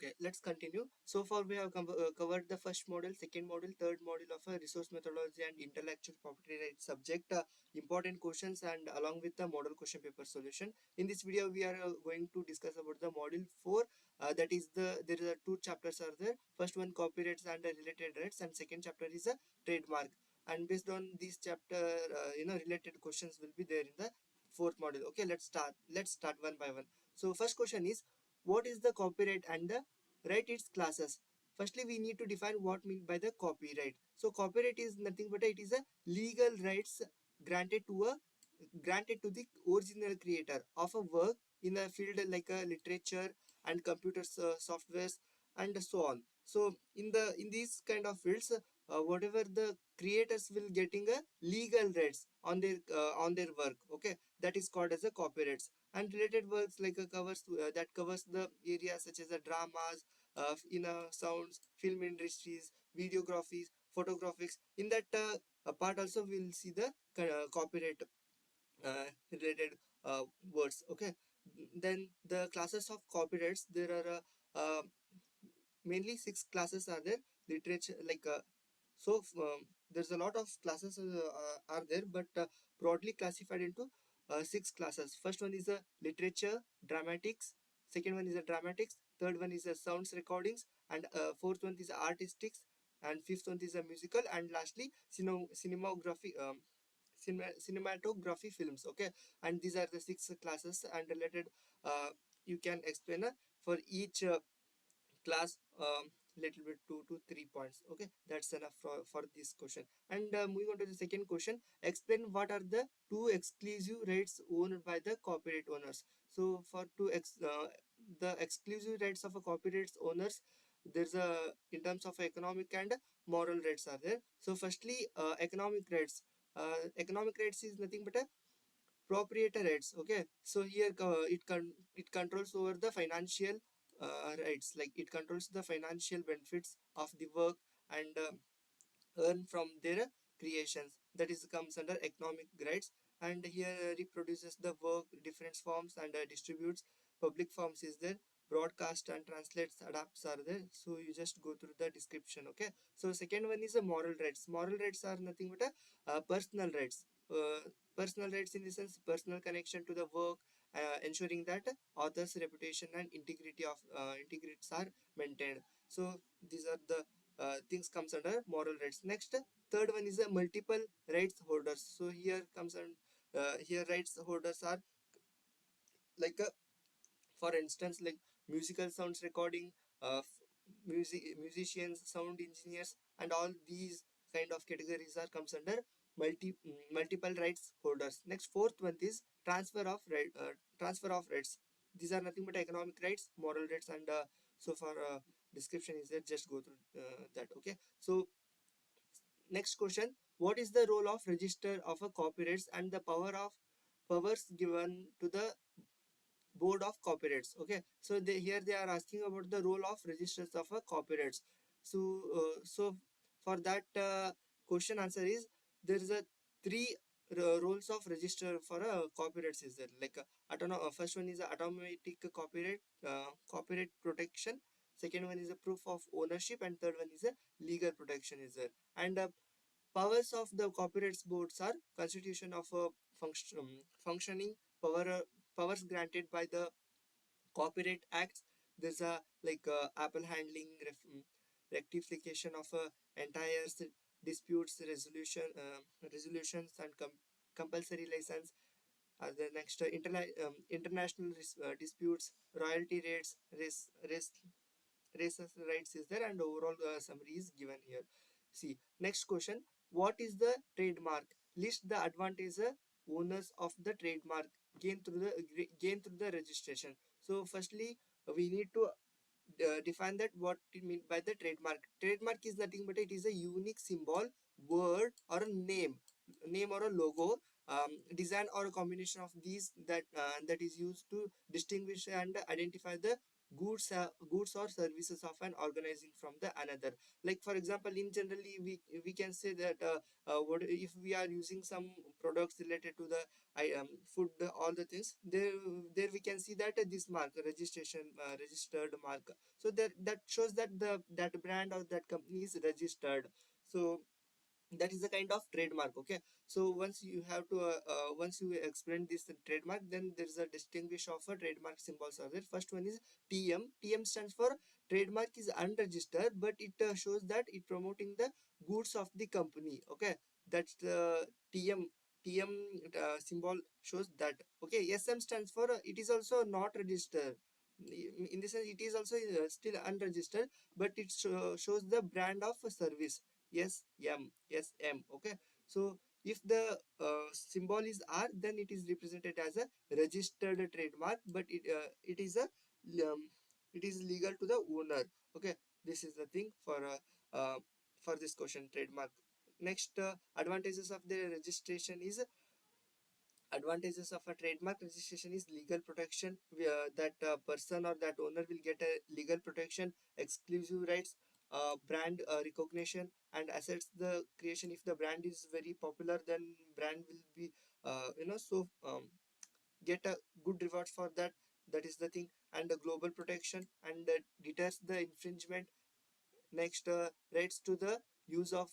Okay, let's continue. So far we have covered the first model, second model, third model of a resource methodology and intellectual property rights subject, important questions and along with the model question paper solution. In this video we are going to discuss about the module 4, that is there is two chapters are there. First one, copyrights and related rights, and second chapter is a trademark. And based on this chapter, related questions will be there in the fourth module. Okay, let's start one by one. So first question is, what is the copyright and the right its classes? Firstly, we need to define what meant by the copyright. So copyright is nothing but it is a legal rights granted to a granted to the original creator of a work in a field like a literature and computer softwares and so on. So in these kind of fields, whatever the creators will getting a legal rights on their work. Okay, that is called as a copyrights. And related works like that covers the areas such as the dramas, sounds, film industries, videographies, photographics. In that part also we'll see the copyright related words. Okay, then the classes of copyrights, there are mainly six classes are there. Literature, there's a lot of classes are there, but broadly classified into six classes. First one is a literature dramatics, second one is a dramatics, third one is a sounds recordings, and fourth one is artistics, and fifth one is a musical, and lastly cinematography films. Okay, and these are the six classes and related. You can explain for each class little bit 2 to 3 points. Okay, that's enough for this question. And moving on to the second question, explain what are the two exclusive rights owned by the copyright owners. So for the exclusive rights of a copyright owners, there's a in terms of economic and moral rights are there. So firstly, economic rights. Economic rights is nothing but a proprietor rights. Okay, so here it controls over the financial rights, like it controls the financial benefits of the work and earn from their creations. That is comes under economic rights. And here reproduces the work different forms and distributes. Public forms is there, broadcast and translates, adapts are there. So you just go through the description. Okay, so second one is a moral rights. Moral rights are nothing but a personal rights. Personal rights in the sense personal connection to the work, ensuring that author's reputation and integrities are maintained. So these are the things comes under moral rights. Next, third one is a multiple rights holders. So here comes on here rights holders are like for instance, like musical sounds recording, musicians, sound engineers, and all these kind of categories are comes under multiple rights holders. Next, fourth one is transfer of rights. These are nothing but economic rights, moral rights, and so far description is there. Just go through that. Okay, so next question, what is the role of register of a copyrights and the powers given to the board of copyrights? Okay, so here they are asking about the role of registers of a copyrights. So for that question answer is, there is a three roles of register for a copyrights is there, like first one is a automatic copyright protection, second one is a proof of ownership, and third one is a legal protection is there. And powers of the copyrights boards are constitution of a functioning powers granted by the copyright acts. There's a apple handling rectification of entire disputes resolutions and compulsory license. The next international disputes, royalty rates, races rights is there, and overall summary is given here. See, next question, what is the trademark? List the advantages owners of the trademark gain through the registration. So firstly, we need to define that what it mean by the trademark. Trademark is nothing but it is a unique symbol, word, or a name or a logo, design or a combination of these that is used to distinguish and identify the goods or services of an organizing from the another. Like for example, in generally we can say that what if we are using some products related to the food, all the things there we can see that this mark registration, registered mark, so that shows that that brand or that company is registered. So that is the kind of trademark. Okay, so once you have to once you explain this trademark, then there is a distinguish of a trademark symbols are there. First one is tm stands for trademark is unregistered, but it shows that it promoting the goods of the company. Okay, that's the tm tm symbol shows that. Okay, sm stands for it is also not registered. In this sense it is also still unregistered, but it shows the brand of a service. Yes, M, yes, M. Okay, so if the symbol is R, then it is represented as a registered trademark, but it is a um, it is legal to the owner. Okay, this is the thing for this question trademark. Next, advantages of the registration is advantages of a trademark registration is legal protection. That person or that owner will get a legal protection, exclusive rights, brand recognition, and assets the creation. If the brand is very popular, then brand will be so get a good reward for that. That is the thing. And the global protection, and deters the infringement. Next, rights to the use of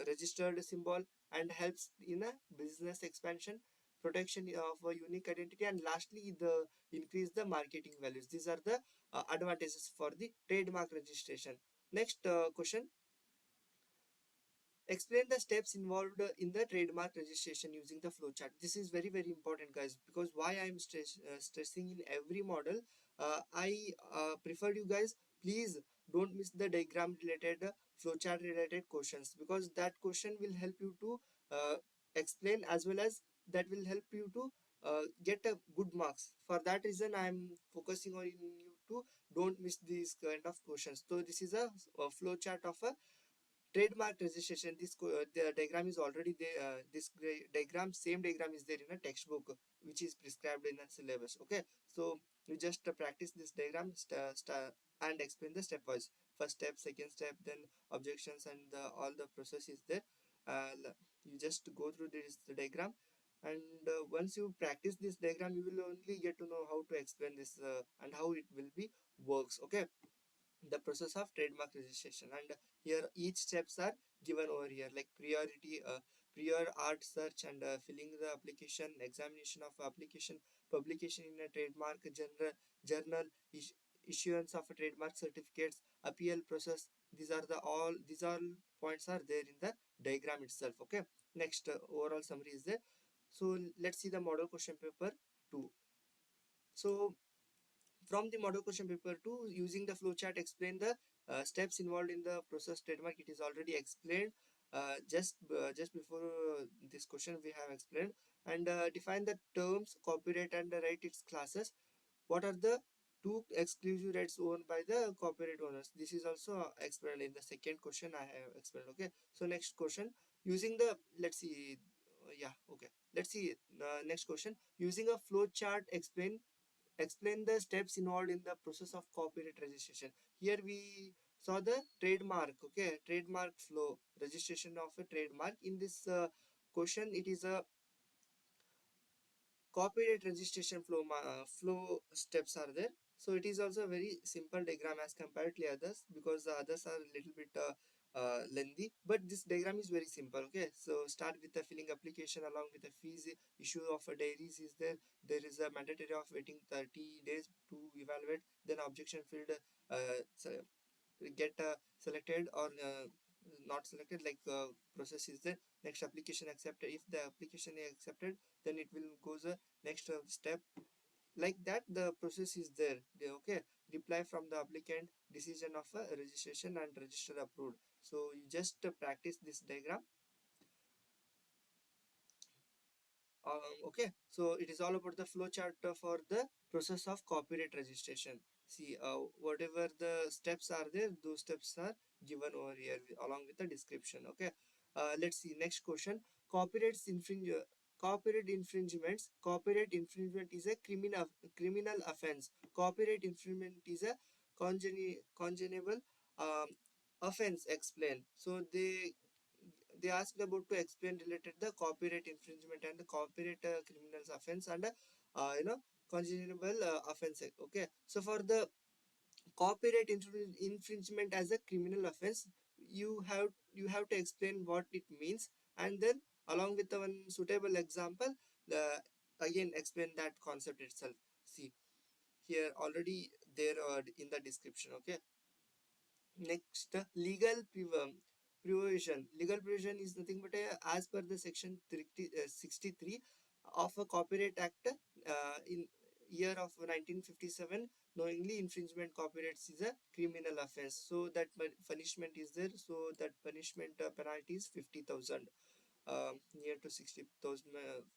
registered symbol, and helps in a business expansion, protection of a unique identity, and lastly the increase the marketing values. These are the advantages for the trademark registration. Next question: explain the steps involved in the trademark registration using the flowchart. This is very very important, guys, because why I'm stressing in every model. I prefer you guys, please don't miss the diagram related, flowchart related questions, because that question will help you to explain, as well as that will help you to get a good marks. For that reason I'm focusing on you to don't miss these kind of questions. So this is a flowchart of a trademark registration. The diagram is already there. This diagram, same diagram is there in a textbook, which is prescribed in a syllabus. Okay, so you just practice this diagram and explain the stepwise. First step, second step, then objections, and all the process is there. You just go through this the diagram, and once you practice this diagram, you will only get to know how to explain this and how it will be works. Okay, the process of trademark registration, and here each steps are given over here, like priority, prior art search, and filling the application, examination of application, publication in a trademark journal, issuance of a trademark certificates, appeal process. These all points are there in the diagram itself. Okay, next, overall summary is there. So let's see the model question paper 2. So from the model question paper 2, using the flowchart, explain the steps involved in the process trademark. It is already explained just before this question we have explained. And define the terms copyright and write its classes. What are the two exclusive rights owned by the copyright owners? This is also explained in the second question I have explained. Okay, so next question, using the, let's see, yeah, okay, let's see next question. Using a flow chart, explain the steps involved in the process of copyright registration. Here we saw the trademark. Okay, trademark flow, registration of a trademark. In this question, it is a copyright registration flow steps are there. So it is also a very simple diagram as compared to others, because the others are a little bit lengthy, but this diagram is very simple. Okay, so start with the filling application along with the fees. Issue of a diaries is there. There is a mandatory of waiting 30 days to evaluate. Then objection field, so get selected or not selected, like process is there. Next, application accepted. If the application is accepted, then it will go the next step. Like that the process is there. Okay, reply from the applicant, decision of registration, and register approved. So you just practice this diagram. Okay, so it is all about the flow chart for the process of copyright registration. See, whatever the steps are there, those steps are given over here along with the description. Okay, let's see next question. Copyrights infringe. Copyright infringement is a criminal offense. Copyright infringement is a congeniable um, offense. Explain. So they asked about to explain related the copyright infringement and the copyright criminals offense and congeniable offense. Okay, so for the copyright infringement as a criminal offense, you have to explain what it means, and then along with the one suitable example, the again explain that concept itself. See here already there in the description. Okay, next, provision. Legal provision is nothing but as per the section 63 of a Copyright Act in year of 1957, knowingly infringement copyrights is a criminal offense. So that punishment is there. So that punishment penalty is 50,000, near to 60,000,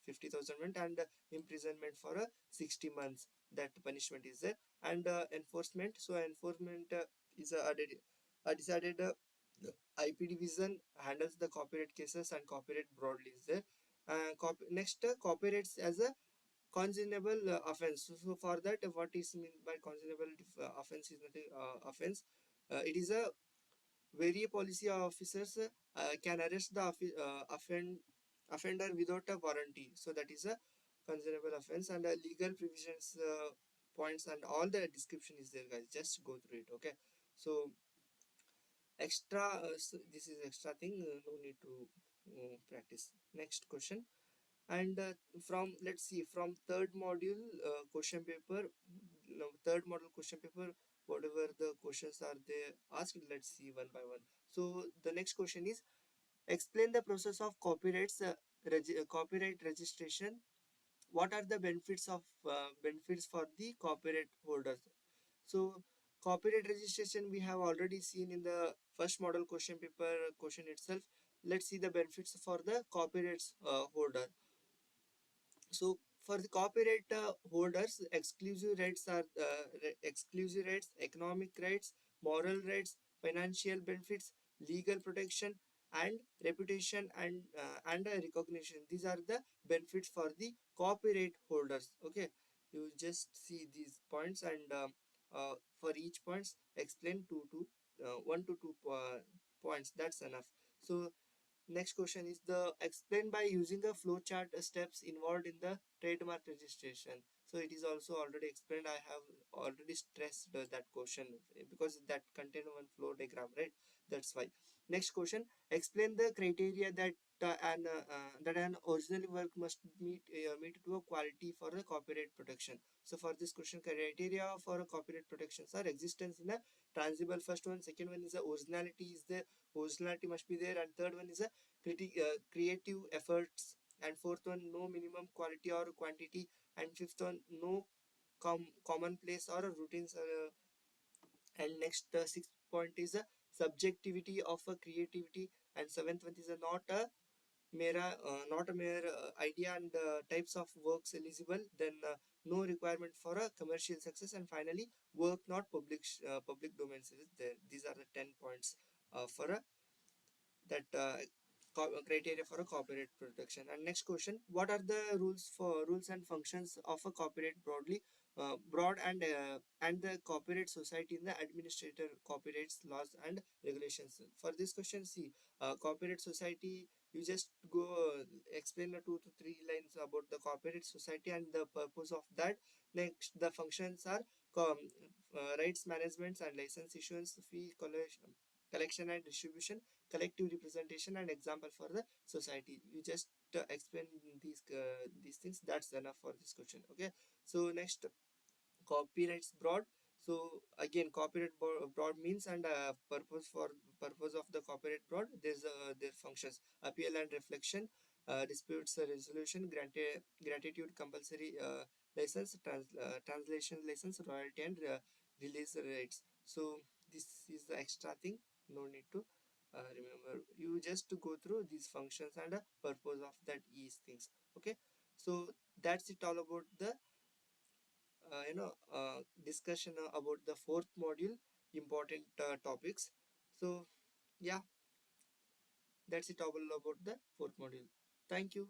50,000, and imprisonment for 60 months. That punishment is there. And enforcement. So enforcement is decided. IP division handles the copyright cases and copyright broadly is there. Next, copyrights as a conscionable offense. So for that, what is meant by conscionable offense is nothing offense. It is a where policy officers can arrest the offender without a warranty. So that is a conscionable offense, and legal provisions points and all the description is there, guys. Just go through it. Okay, so extra this is extra thing, no need to practice. Next question. And from let's see, from third module question paper, no, third model question paper, whatever the questions are they asked, let's see one by one. So the next question is, explain the process of copyright registration. What are the benefits for the copyright holders? So copyright registration we have already seen in the first model question paper question itself. Let's see the benefits for the copyrights holder. So for the copyright holders, exclusive rights, economic rights, moral rights, financial benefits, legal protection, and reputation and recognition. These are the benefits for the copyright holders. Okay, you just see these points, and for each points explain one to two points. That's enough. So next question is the explain by using a flowchart steps involved in the trademark registration. So it is also already explained. I have already stressed that question because that contain one flow diagram, right? That's why. Next question: explain the criteria that an original work must meet to a quality for the copyright protection. So for this question, criteria for a copyright protections are existence in a transmissible. First one, second one is the originality is the originality must be there, and third one is a creative efforts, and fourth one no minimum quality or quantity, and fifth one no commonplace or routines, and next sixth point is a subjectivity of a creativity, and seventh one is a not a mere idea, and types of works eligible, then no requirement for a commercial success, and finally work not public domains is there. These are the 10 points for a that criteria for a copyright protection. And next question: what are the rules and functions of a copyright broad and the copyright society in the administrator copyrights laws and regulations? For this question, see, copyright society, you just go explain 2 to 3 lines about the copyright society and the purpose of that. Next, the functions are rights management and license issuance, fee collection and distribution, collective representation, and example for the society. You just explain these things. That's enough for this question. Okay, so next, copyrights broad. So again, copyright broad means and purpose of the copyright broad. Their functions: appeal and reflection, disputes resolution, gratitude, compulsory license, translation license, royalty, and release rights. So this is the extra thing. No need to remember. You just to go through these functions and purpose of that is things. Okay, so that's it all about the discussion about the fourth module important topics. So yeah, that's it all about the fourth module. Thank you.